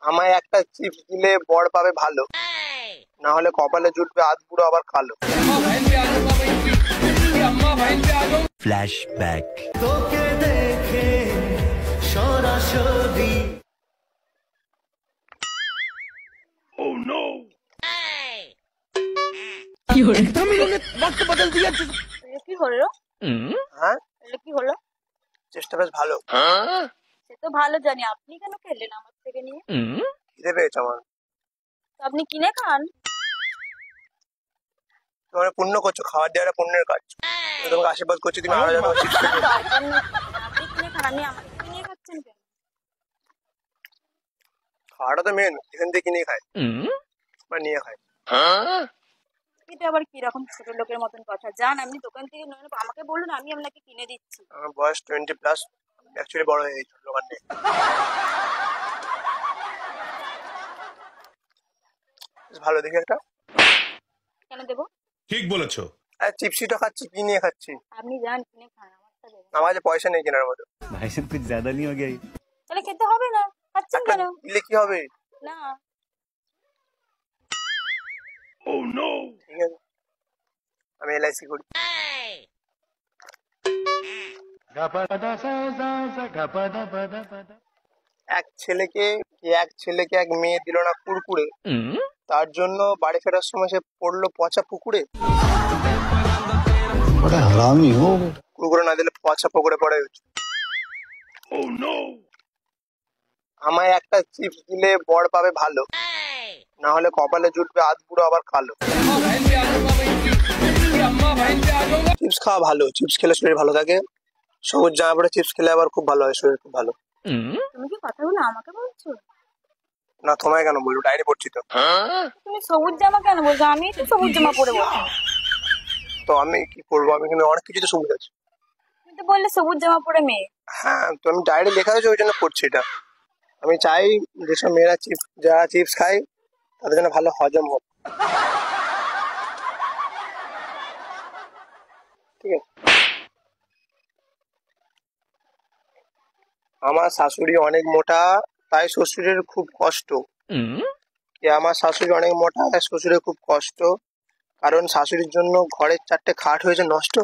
আমায় একটা চিপস দিলে বর পাবে ভালো, না হলে কপালে জুটবে আধ বুড়ো আবার কালো। ফ্ল্যাশব্যাক। তোকে দেখে সরাসরি Oh no! কি হলো? वक्त बदल दिया। কি হলো? হ্যাঁ, কি হলো? চেষ্টা বেশ ভালো। সে তো ভালো জানি, আপনি কেন খেললেন আমার থেকে নিয়ে? খিদে পেয়েছে আমার। তো আপনি কিনে খান। তোমার পুণ্য করছো, খাওয়ার দেওয়াটা পুণ্যের কাজ। আমি তোমাকে আশীর্বাদ করছি, তুমি আরো যেন চিপস খেতে। দরকার নেই, আপনি কিনে খান, আপনি আমাকে কিনে খাচ্ছেন কেন? খাওয়াটা তো মেন, এখান থেকে কিনে খায় বা নিয়ে খায়। এটা আবার কি রকম ছোট লোকের মতন কথা? যান আপনি দোকান থেকে নিয়ে নেন, আমাকে বলুন, আমি আপনাকে কিনে দিচ্ছি। আমার বয়স 20+, অ্যাকচুয়ালি বড় হয়ে গেছে দোকান নেই। ভালো দেখে একটা। কেন দেবো? ठीक बोलेছো। আরে চিপসই তো খাচ্ছি, কি নিয়ে খাচ্ছি? আপনি যান কিনে খান, আমারটা দেবেন। আমার কাছে পয়সা নেই কেনার মতো। भाई साहब कुछ ज्यादा नहीं हो गया ये? তাহলে খেতে হবে না, খাচ্ছেন একটা কেন? দিলে কি হবে? না Oh no! ঠিক আছে, আমি LIC করি। এক ছেলেকে এক মেয়ে দিল না কুড়কুড়ে, তার জন্য বাড়ি ফেরার সময় সে পড়লো পচা পুকুরে। কুড়কুড়ে না দিলে পচা পুকুরে পড়ে। Oh no! আমায় একটা চিপস দিলে বর পাবে ভালো, না হলে কপালে জুটবে আধ বুড়ো আবার কালো। চিপস খাওয়া ভালো, চিপস খেলে শরীর ভালো থাকে। সবুজ জামা পরে চিপস খেলে আবার খুব ভালো হয়, শরীর খুব ভালো। তুমি কি কথাগুলো আমাকে বলছো? না তোমায় কেন বলবো, ডায়েরি পড়ছি তো। তুমি সবুজ জামা কেন বলছো? আমি তো সবুজ জামা পরে বলছি। তো আমি কি করবো, আমি কিন্তু অনেক কিছু তো সবুজ আছে। তুমি তো বললে সবুজ জামা পরে মেয়ে। হ্যাঁ, তো আমি ডায়েরি লেখা হয়েছে ওই জন্য পড়ছি এটা। আমি চাই যেসব মেয়েরা যারা চিপস খায় তাদের জন্য ভালো হজম হোক। ঠিক আছে। আমার শাশুড়ি অনেক মোটা, তাই শ্বশুরের খুব কষ্ট। আমার শাশুড়ি অনেক মোটা, তাই শ্বশুরের খুব কষ্ট, কারণ শাশুড়ির জন্য ঘরের 4টে খাট হয়েছে নষ্ট।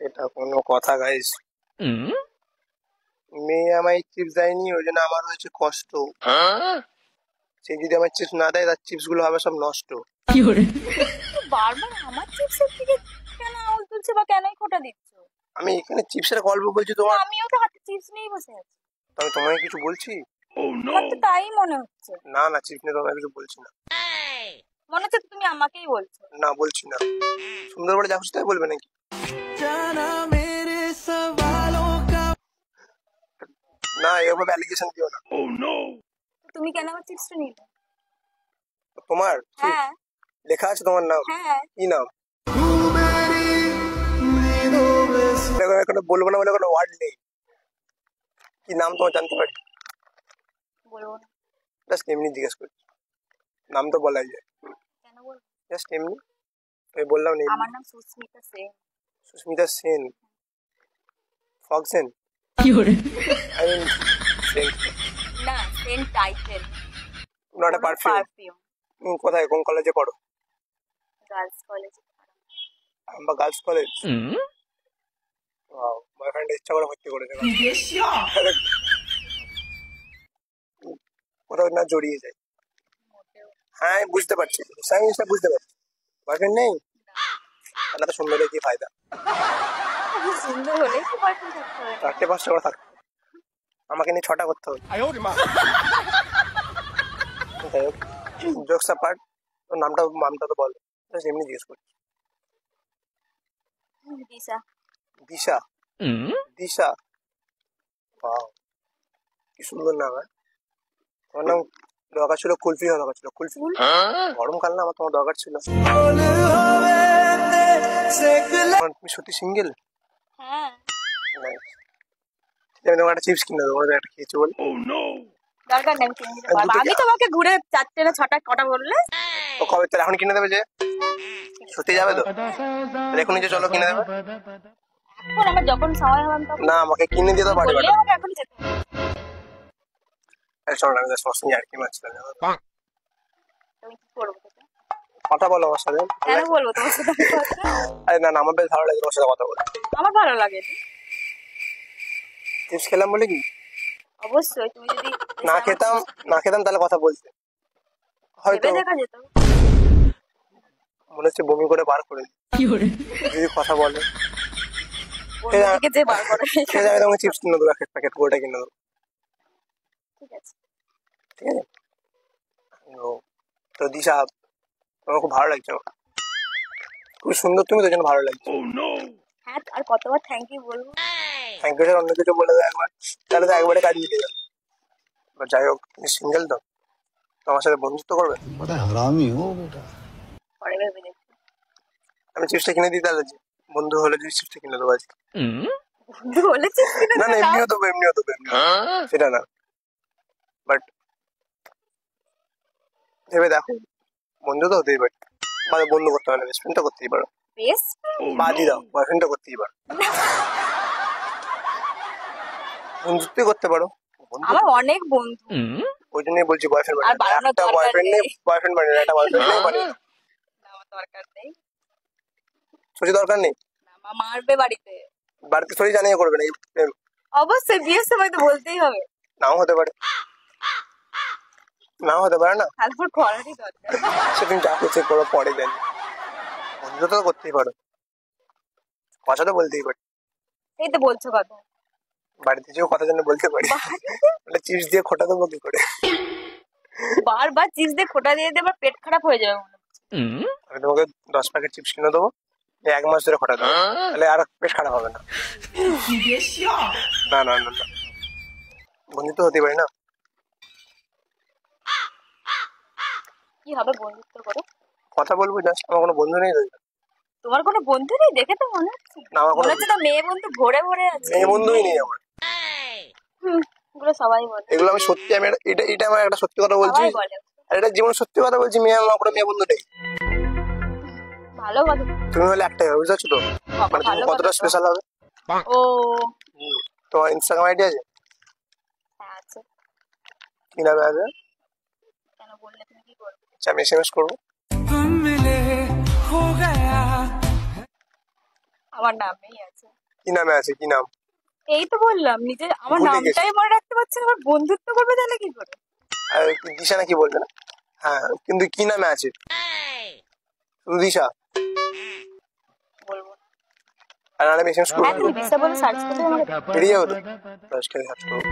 এটা কোনো কথা গাইস? মেয়ে আমায় চিপস দেয়নি, ওই জন্য আমার হয়েছে কষ্ট। সে যদি আমার চিপস না দেয়, তার চিপস গুলো হবে সব নষ্ট। বারবার আমার চিপসের দিকে কেন আঙুল তুলছে বা কেনই খোঁটা দিচ্ছ? আমি এখানে চিপসের গল্প বলছি তোমার। আমিও তো হাতে চিপস নিয়েই বসে আছি। তো আমি তোমায় কিছু বলছি? Oh no! আমার তো তাই মনে হচ্ছে। না না, চিপস নিয়ে তোমায় কিছু বলছি না। মনে হচ্ছে তুমি আমাকেই বলছো। না বলছি না। সুন্দর বলে যা খুশি তাই বলবে নাকি? না, এভাবে অ্যালিগেশন দিও না। Oh no! তুমি কেন আমার চিপসটা নিলে? তোমার হ্যাঁ লেখা আছে তোমার নাম? হ্যাঁ। কি নাম? দেখো, এখন বলবো না বলে কোনো ওয়ার্ড নেই। কি নাম তোমার জানতে পারি? বলবো না। জাস্ট এমনি জিজ্ঞেস করছি, নাম তো বলাই যায়। কেন বলবো? জাস্ট এমনি আমি বললাম না। আমার নাম Susmita Sen. Susmita Sen? Fogg Sen? I mean Sen. না, Sen title, not a perfume. Perfume. কোথায়, কোন কলেজে পড়ো? Girls college. Amba girls college. Wow, boyfriend ইচ্ছা করে ভর্তি করেছে। কোথাও না জড়িয়ে যায়। হ্যাঁ, আমি বুঝতে পারছি, আমি সব বুঝতে পারছি। বয়ফ্রেন্ড নেই? তাহলে তো সুন্দর কি ফায়দা? সুন্দর হলে তো বয়ফ্রেন্ড থাকতে হবে। 4টে-5টা করে থাকতে, আমাকে নিয়ে 6টা করতে হবে। জোকস অ্যাপার্ট, তোর নামটা তো বল। এমনি জিজ্ঞেস করছি। দিশা। দিশা? দিশা, ওয়াও কি সুন্দর নাম। তোমার নাম দরকার ছিল কুলফি হওয়া দরকার ছিল। কুলফি গরমকাল না, আমার তোমার দরকার ছিল। তুমি সত্যি সিঙ্গেল? হ্যাঁ। আমি তোমার একটা চিপস কিনে দেবো, একটা খেয়েছি বল। Oh no! দরকার নেই, আমি কিনে দিতে পারবো। আমি তোমাকে ঘুরে 4টে না 6টা কটা বললে? তো কবে, তাহলে এখন কিনে দেবে যে? সত্যি যাবে তো? এখনই যে চলো কিনে দেবে। এখন আমার যখন সময় হবে আমি তখন। না, আমাকে কিনে দিয়ে তো পারবে। বললে আমাকে এখন যেতে হবে। চলো না, আমি তোমার সঙ্গে আর কি মারছিলাম, জানো তো? তুমি কি করবো তোকে? কথা বলো আমার সাথে, ভালো কেন লাগে? বলবো তোমার সাথে আমি কথা? আরে না না, আমার বেশ ভালো লাগে তোমার সাথে কথা বলতে। আমার ভালো লাগে। চিপস খেলাম বলে কি? অবশ্যই তুমি যদি না খেতাম, না খেতাম তাহলে কথা বলতে হয়তো ভেবে দেখা যেত। মনে হচ্ছে বমি করে বার করে দিই। যদি কথা বলে অন্যদিকে যে বার করে। খেয়ে যাবে, তোমাকে চিপস কিনে দেবো, এক প্যাকেট গোটা কিনে দেবো, ঠিক আছে। ঠিক আছে? তো দিশা, তোমার খুব ভালো লাগছে আমার, খুব সুন্দর তুমি, তো জন্য ভালো লাগছে। Oh no! হ্যাঁ, আর কতবার থ্যাংক ইউ বলবো? থ্যাংক ইউ স্যার, অন্য কিছু বলে দেয় একবার, তাহলে তো একবারে কাজ মিটে যাবে। এবার যাই হোক, তুমি সিঙ্গেল তো, তোমার সাথে বন্ধুত্ব করবে? बड़ा हरामी हो बेटा। পরে ভেবে দেখবো। আমি চিপসটা কিনে দিই তাহলে, যে বন্ধু হলে যদি চিপসটা কিনে দেবো আজকে। বন্ধু বলেছিস কিনা? না না, এমনিও দেবো, এমনিও দেবো, সেটা না, বাট ভেবে দেখো, বন্ধু তো হতেই পারে, মানে বন্ধু করতে পারে, বেস্ট ফ্রেন্ড তো করতেই পারো, বেশ, Oh বাদই দাও, no! বয়ফ্রেন্ড তো করতেই পারো, বন্ধুত্বই করতে পারো। বন্ধু, আমার অনেক বন্ধু। ওই জন্যই বলছি বয়ফ্রেন্ড আর বাড়ানোর একটা দরকার বয়ফ্রেন্ড নেই, নেই। বয়ফ্রেন্ড বানিয়ে একটা বয়ফ্রেন্ড নেই বানিয়ে না, আমার দরকার নেই। সত্যি দরকার নেই, না, মা মারবে বাড়িতে। বাড়িতে সরি জানিয়ে করবে না, এই প্রেম অবশ্যই বিয়ের সময় তো বলতেই হবে। নাও হতে পারে, নাও হতে পারে না, তারপর করারই দরকার। সে তুমি যা করছে করো, পরে জানি, বন্ধু তো করতেই পারো, কথা তো বলতেই পারি, এই তো বলছো কথা। বাড়িতে যেও কথা যেন বলতে পারি, মানে চিপস দিয়ে খোটা দেবো কি করে? বারবার চিপস দিয়ে খোটা দিয়ে দিয়ে আমার পেট খারাপ হয়ে যাবে মনে হচ্ছে। আমি তোমাকে 10 প্যাকেট চিপস কিনে দেবো, এই 1 মাস ধরে খোটা দেবো, তাহলে আর পেট খারাপ হবে না। না না না না, বন্ধু তো হতে পারি না। কি হবে বন্ধুত্ব করে? কথা বলবো জাস্ট, আমার কোনো বন্ধু নেই তো। তোমার কোনো বন্ধু নেই দেখে তো মনে হচ্ছে। না, আমার কোনো মনে হচ্ছে তো মেয়ে বন্ধু ভরে ভরে আছে। মেয়ে বন্ধুই নেই আমার, এগুলো সবাই বলে। এগুলো আমি সত্যি, আমি এটা আমার একটা সত্যি কথা বলছি, সবাই বলে। আর এটা জীবনে সত্যি কথা বলছি, আমার কোনো মেয়ে বন্ধু নেই। ভালো কথা। তুমি হলে একটাই হবে, বুঝতে পারছো তো, মানে তুমি ভালো কতটা কথা তো। স্পেশাল হবে। ও তোমার ইনস্টাগ্রাম আইডি আছে? হ্যাঁ আছে। কি নামে আছে? কেন বললে তুমি কি করবে? আচ্ছা, আমি এসএমএস করবো। আমার নামেই আছে। কি নামে আছে, কি নাম? এই তো বললাম, নিজে আমার ভুলে নামটাই মনে রাখতে পারছি না, আমার বন্ধুত্ব করবে তাহলে কি করে? আর দিশা নাকি বলবে না? হ্যাঁ, কিন্তু কি নামে আছে? শুধু দিশা? বলবো না। আর আমি এসএমএস করবো, হ্যাঁ, তুমি দিশা বলে সার্চ করলে আমাকে বেরিয়ে যাবো তো, সার্চ করবো।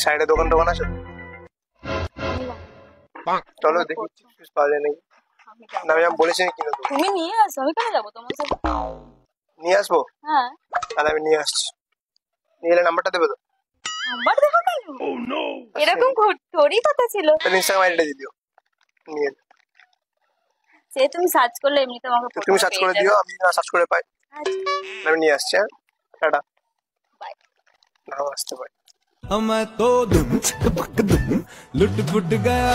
সাইডে দোকান টোকান আছে? চলো দেখি চিপস পাওয়া যায় নাকি। আমি যাবো না, আমি না। বলেছি কিনে দেবো, তুমি নিয়ে আসো, আমি কেন যাবো তোমার সাথে? নিয়ে আসবো, হ্যাঁ, তাহলে আমি নিয়ে আসছি, নিয়ে এলে নাম্বারটা দেবে তো? নাম্বার দেবো কেন? Oh no! এরকম থোড়ই কথা ছিল। তাহলে ইনস্টাগ্রাম আইডিটা দিয়ে দিও, নিয়ে এলে। সে তুমি সার্চ করলে এমনিতে আমাকে তো তুমি সার্চ করে দিও, আমি না সার্চ করে পাই, আচ্ছা, আমি নিয়ে আসছি। হ্যাঁ, টাটা। বাই। নাও আসতে পারি। मैं तो दुम छक पक दुम लुट पुट गया